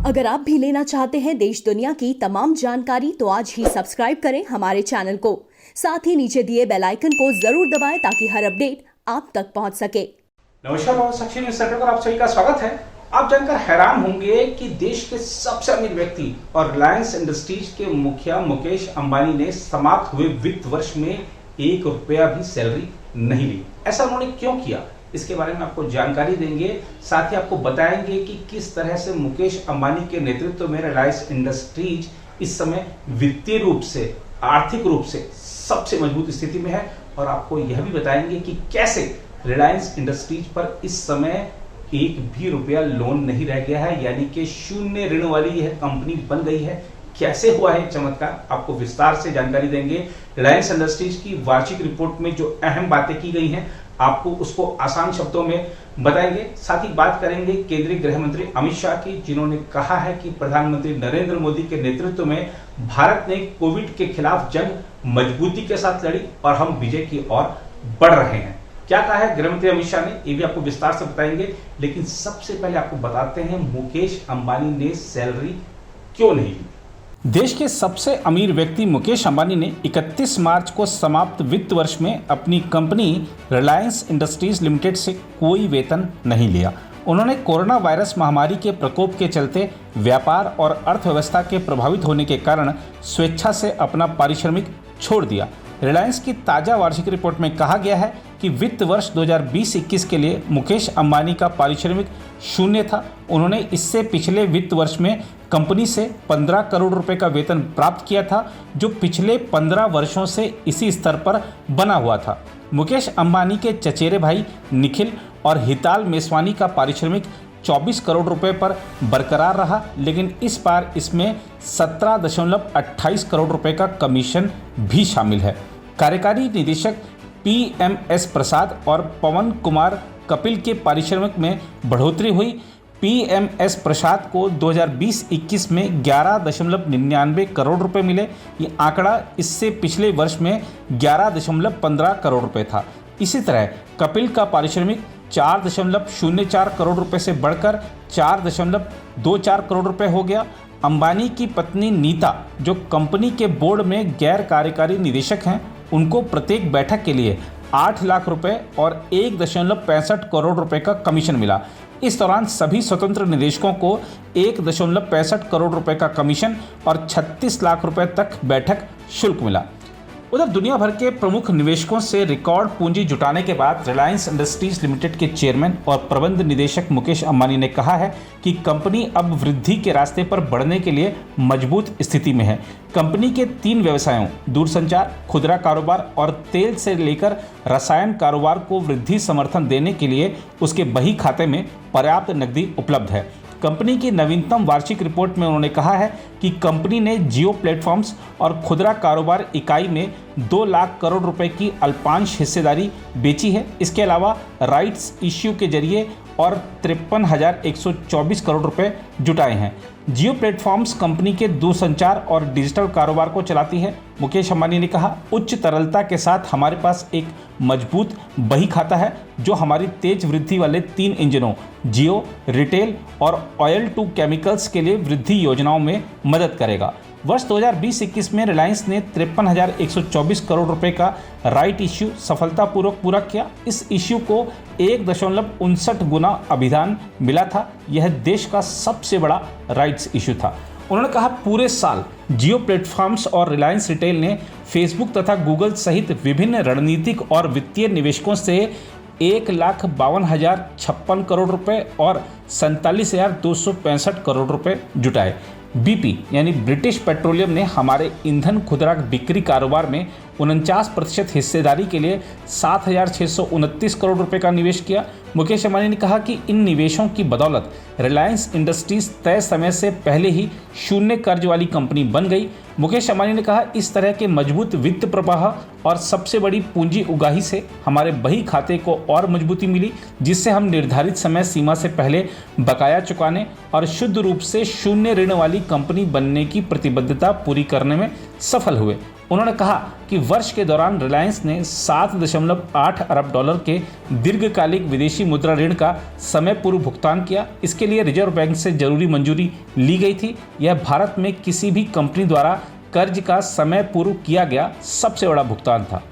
अगर आप भी लेना चाहते हैं देश दुनिया की तमाम जानकारी तो आज ही सब्सक्राइब करें हमारे चैनल को। साथ ही नीचे दिए बेल आइकन को जरूर दबाएं ताकि हर अपडेट आप तक पहुंच सके। नमस्कार, बहुत साक्षी न्यूज़ सेंटर पर आप सभी का स्वागत है। आप जानकर हैरान होंगे कि देश के सबसे अमीर व्यक्ति और रिलायंस इंडस्ट्रीज के मुखिया मुकेश अंबानी ने समाप्त हुए वित्त वर्ष में 1 रुपया भी सैलरी नहीं ली। ऐसा उन्होंने क्यों किया, इसके बारे में आपको जानकारी देंगे। साथ ही आपको बताएंगे कि किस तरह से मुकेश अंबानी के नेतृत्व में रिलायंस इंडस्ट्रीज इस समय वित्तीय रूप से, आर्थिक रूप से सबसे मजबूत स्थिति में है। और आपको यह भी बताएंगे कि कैसे रिलायंस इंडस्ट्रीज पर इस समय 1 भी रुपया लोन नहीं रह गया है, यानी कि शून्य ऋण वाली यह कंपनी बन गई है। कैसे हुआ है चमत्कार, आपको विस्तार से जानकारी देंगे। रिलायंस इंडस्ट्रीज की वार्षिक रिपोर्ट में जो अहम बातें की गई हैं, आपको उसको आसान शब्दों में बताएंगे। साथ ही बात करेंगे केंद्रीय गृह मंत्री अमित शाह की, जिन्होंने कहा है कि प्रधानमंत्री नरेंद्र मोदी के नेतृत्व में भारत ने कोविड के खिलाफ जंग मजबूती के साथ लड़ी और हम विजय की ओर बढ़ रहे हैं। क्या कहा है गृह मंत्री अमित शाह ने, ये भी आपको विस्तार से बताएंगे। लेकिन सबसे पहले आपको बताते हैं मुकेश अंबानी ने सैलरी क्यों नहीं ली। देश के सबसे अमीर व्यक्ति मुकेश अंबानी ने 31 मार्च को समाप्त वित्त वर्ष में अपनी कंपनी रिलायंस इंडस्ट्रीज लिमिटेड से कोई वेतन नहीं लिया। उन्होंने कोरोना वायरस महामारी के प्रकोप के चलते व्यापार और अर्थव्यवस्था के प्रभावित होने के कारण स्वेच्छा से अपना पारिश्रमिक छोड़ दिया। रिलायंस की ताज़ा वार्षिक रिपोर्ट में कहा गया है कि वित्त वर्ष 2020-21 के लिए मुकेश अंबानी का पारिश्रमिक शून्य था। उन्होंने इससे पिछले वित्त वर्ष में कंपनी से 15 करोड़ रुपए का वेतन प्राप्त किया था, जो पिछले 15 वर्षों से इसी स्तर पर बना हुआ था। मुकेश अंबानी के चचेरे भाई निखिल और हिताल मेस्वानी का पारिश्रमिक 24 करोड़ रुपए पर बरकरार रहा, लेकिन इस बार इसमें 17.28 करोड़ रुपए का कमीशन भी शामिल है। कार्यकारी निदेशक PMS प्रसाद और पवन कुमार कपिल के पारिश्रमिक में बढ़ोतरी हुई। PMS प्रसाद को 2020-21 में 11.99 करोड़ रुपए मिले। ये आंकड़ा इससे पिछले वर्ष में 11.15 करोड़ रुपए था। इसी तरह कपिल का पारिश्रमिक 4.04 करोड़ रुपए से बढ़कर 4.24 करोड़ रुपए हो गया। अंबानी की पत्नी नीता, जो कंपनी के बोर्ड में गैर कार्यकारी निदेशक हैं, उनको प्रत्येक बैठक के लिए 8 लाख रुपए और 1.65 करोड़ रुपए का कमीशन मिला। इस दौरान सभी स्वतंत्र निदेशकों को 1.65 करोड़ रुपए का कमीशन और 36 लाख रुपए तक बैठक शुल्क मिला। उधर दुनिया भर के प्रमुख निवेशकों से रिकॉर्ड पूंजी जुटाने के बाद रिलायंस इंडस्ट्रीज लिमिटेड के चेयरमैन और प्रबंध निदेशक मुकेश अंबानी ने कहा है कि कंपनी अब वृद्धि के रास्ते पर बढ़ने के लिए मजबूत स्थिति में है। कंपनी के 3 व्यवसायों दूरसंचार, खुदरा कारोबार और तेल से लेकर रसायन कारोबार को वृद्धि समर्थन देने के लिए उसके बही खाते में पर्याप्त नकदी उपलब्ध है। कंपनी की नवीनतम वार्षिक रिपोर्ट में उन्होंने कहा है कि कंपनी ने जियो प्लेटफॉर्म्स और खुदरा कारोबार इकाई में 2 लाख करोड़ रुपए की अल्पांश हिस्सेदारी बेची है। इसके अलावा राइट्स इश्यू के जरिए और 53,124 करोड़ रुपए जुटाए हैं। जियो प्लेटफॉर्म्स कंपनी के दूरसंचार और डिजिटल कारोबार को चलाती है। मुकेश अंबानी ने कहा, उच्च तरलता के साथ हमारे पास एक मजबूत बही खाता है, जो हमारी तेज वृद्धि वाले 3 इंजनों जियो, रिटेल और ऑयल टू केमिकल्स के लिए वृद्धि योजनाओं में मदद करेगा। वर्ष 2020-21 में रिलायंस ने 53,124 करोड़ रुपए का राइट इश्यू सफलतापूर्वक पूरा किया। इस इश्यू को 1.59 गुना अभिधान मिला था। यह देश का सबसे बड़ा राइट्स इश्यू था। उन्होंने कहा, पूरे साल जियो प्लेटफॉर्म्स और रिलायंस रिटेल ने फेसबुक तथा गूगल सहित विभिन्न रणनीतिक और वित्तीय निवेशकों से 1,52,056 करोड़ रुपए और 47,265 करोड़ रुपए जुटाए। BP यानी ब्रिटिश पेट्रोलियम ने हमारे ईंधन खुदरा बिक्री कारोबार में 49% हिस्सेदारी के लिए 7,629 करोड़ रुपए का निवेश किया। मुकेश अंबानी ने कहा कि इन निवेशों की बदौलत रिलायंस इंडस्ट्रीज तय समय से पहले ही शून्य कर्ज वाली कंपनी बन गई। मुकेश अंबानी ने कहा, इस तरह के मजबूत वित्त प्रवाह और सबसे बड़ी पूंजी उगाही से हमारे बही खाते को और मजबूती मिली, जिससे हम निर्धारित समय सीमा से पहले बकाया चुकाने और शुद्ध रूप से शून्य ऋण वाली कंपनी बनने की प्रतिबद्धता पूरी करने में सफल हुए। उन्होंने कहा कि वर्ष के दौरान रिलायंस ने 7.8 अरब डॉलर के दीर्घकालिक विदेशी मुद्रा ऋण का समय पूर्व भुगतान किया। इसके लिए रिजर्व बैंक से जरूरी मंजूरी ली गई थी। यह भारत में किसी भी कंपनी द्वारा कर्ज का समय पूर्व किया गया सबसे बड़ा भुगतान था।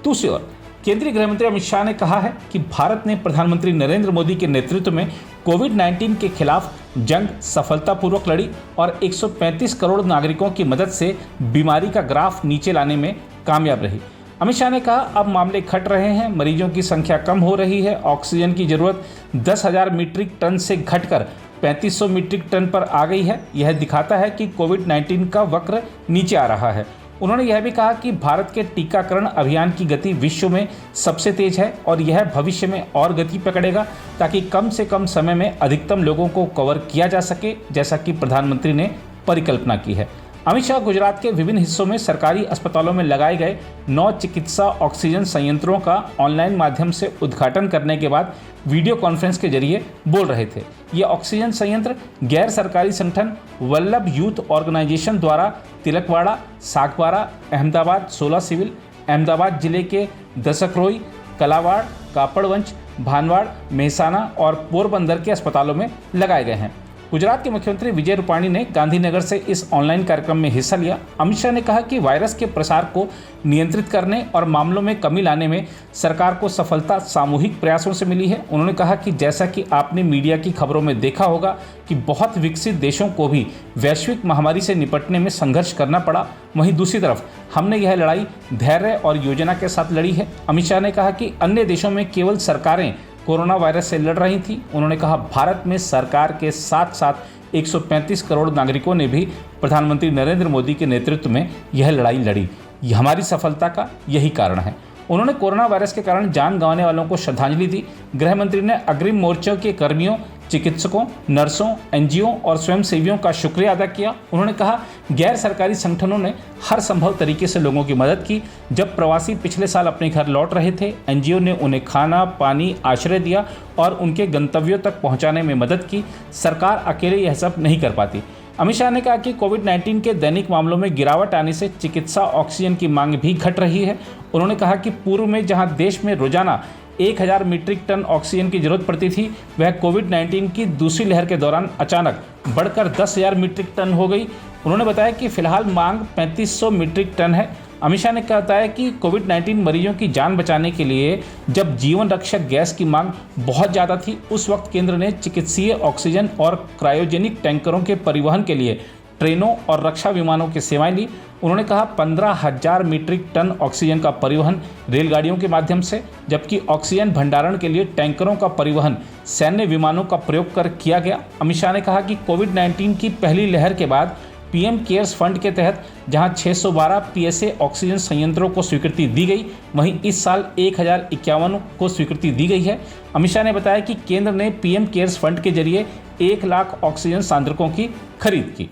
दूसरी ओर केंद्रीय गृह मंत्री अमित शाह ने कहा है कि भारत ने प्रधानमंत्री नरेंद्र मोदी के नेतृत्व में कोविड-19 के खिलाफ जंग सफलतापूर्वक लड़ी और 135 करोड़ नागरिकों की मदद से बीमारी का ग्राफ नीचे लाने में कामयाब रही। अमित शाह ने कहा, अब मामले घट रहे हैं, मरीजों की संख्या कम हो रही है, ऑक्सीजन की जरूरत 10,000 मीट्रिक टन से घटकर 3500 मीट्रिक टन पर आ गई है। यह दिखाता है कि कोविड-19 का वक्र नीचे आ रहा है। उन्होंने यह भी कहा कि भारत के टीकाकरण अभियान की गति विश्व में सबसे तेज है और यह भविष्य में और गति पकड़ेगा ताकि कम से कम समय में अधिकतम लोगों को कवर किया जा सके, जैसा कि प्रधानमंत्री ने परिकल्पना की है। अमित शाह गुजरात के विभिन्न हिस्सों में सरकारी अस्पतालों में लगाए गए 9 चिकित्सा ऑक्सीजन संयंत्रों का ऑनलाइन माध्यम से उद्घाटन करने के बाद वीडियो कॉन्फ्रेंस के जरिए बोल रहे थे। ये ऑक्सीजन संयंत्र गैर सरकारी संगठन वल्लभ यूथ ऑर्गेनाइजेशन द्वारा तिलकवाड़ा, सागबारा, अहमदाबाद 16 सिविल, अहमदाबाद जिले के दसकरोई, कलावाड़, कापड़वंच, भानवाड़, मेहसाना और पोरबंदर के अस्पतालों में लगाए गए हैं। गुजरात के मुख्यमंत्री विजय रूपाणी ने गांधीनगर से इस ऑनलाइन कार्यक्रम में हिस्सा लिया। अमित शाह ने कहा कि वायरस के प्रसार को नियंत्रित करने और मामलों में कमी लाने में सरकार को सफलता सामूहिक प्रयासों से मिली है। उन्होंने कहा कि जैसा कि आपने मीडिया की खबरों में देखा होगा कि बहुत विकसित देशों को भी वैश्विक महामारी से निपटने में संघर्ष करना पड़ा, वहीं दूसरी तरफ हमने यह लड़ाई धैर्य और योजना के साथ लड़ी है। अमित शाह ने कहा कि अन्य देशों में केवल सरकारें कोरोना वायरस से लड़ रही थी। उन्होंने कहा, भारत में सरकार के साथ साथ 135 करोड़ नागरिकों ने भी प्रधानमंत्री नरेंद्र मोदी के नेतृत्व में यह लड़ाई लड़ी। यह हमारी सफलता का यही कारण है। उन्होंने कोरोना वायरस के कारण जान गंवाने वालों को श्रद्धांजलि दी। गृह मंत्री ने अग्रिम मोर्चों के कर्मियों, चिकित्सकों, नर्सों, एनजीओ और स्वयंसेवियों का शुक्रिया अदा किया। उन्होंने कहा, गैर सरकारी संगठनों ने हर संभव तरीके से लोगों की मदद की। जब प्रवासी पिछले साल अपने घर लौट रहे थे, एनजीओ ने उन्हें खाना, पानी, आश्रय दिया और उनके गंतव्यों तक पहुंचाने में मदद की। सरकार अकेले यह सब नहीं कर पाती। अमित शाह ने कहा कि कोविड-19 के दैनिक मामलों में गिरावट आने से चिकित्सा ऑक्सीजन की मांग भी घट रही है। उन्होंने कहा कि पूर्व में जहां देश में रोजाना 1000 मीट्रिक टन ऑक्सीजन की जरूरत पड़ती थी, वह कोविड-19 की दूसरी लहर के दौरान अचानक बढ़कर 10,000 मीट्रिक टन हो गई। उन्होंने बताया कि फिलहाल मांग 3500 मीट्रिक टन है। अमित शाह ने बताया कि कोविड-19 मरीजों की जान बचाने के लिए जब जीवन रक्षक गैस की मांग बहुत ज़्यादा थी, उस वक्त केंद्र ने चिकित्सीय ऑक्सीजन और क्रायोजेनिक टैंकरों के परिवहन के लिए ट्रेनों और रक्षा विमानों की सेवाएं ली। उन्होंने कहा, 15,000 मीट्रिक टन ऑक्सीजन का परिवहन रेलगाड़ियों के माध्यम से, जबकि ऑक्सीजन भंडारण के लिए टैंकरों का परिवहन सैन्य विमानों का प्रयोग कर किया गया। अमित शाह ने कहा कि कोविड-19 की पहली लहर के बाद पीएम केयर्स फंड के तहत जहां 612 पीएसए ऑक्सीजन संयंत्रों को स्वीकृति दी गई, वहीं इस साल 1051 को स्वीकृति दी गई है। अमित शाह ने बताया कि केंद्र ने पीएम केयर्स फंड के जरिए 1 लाख ऑक्सीजन सांद्रकों की खरीद की।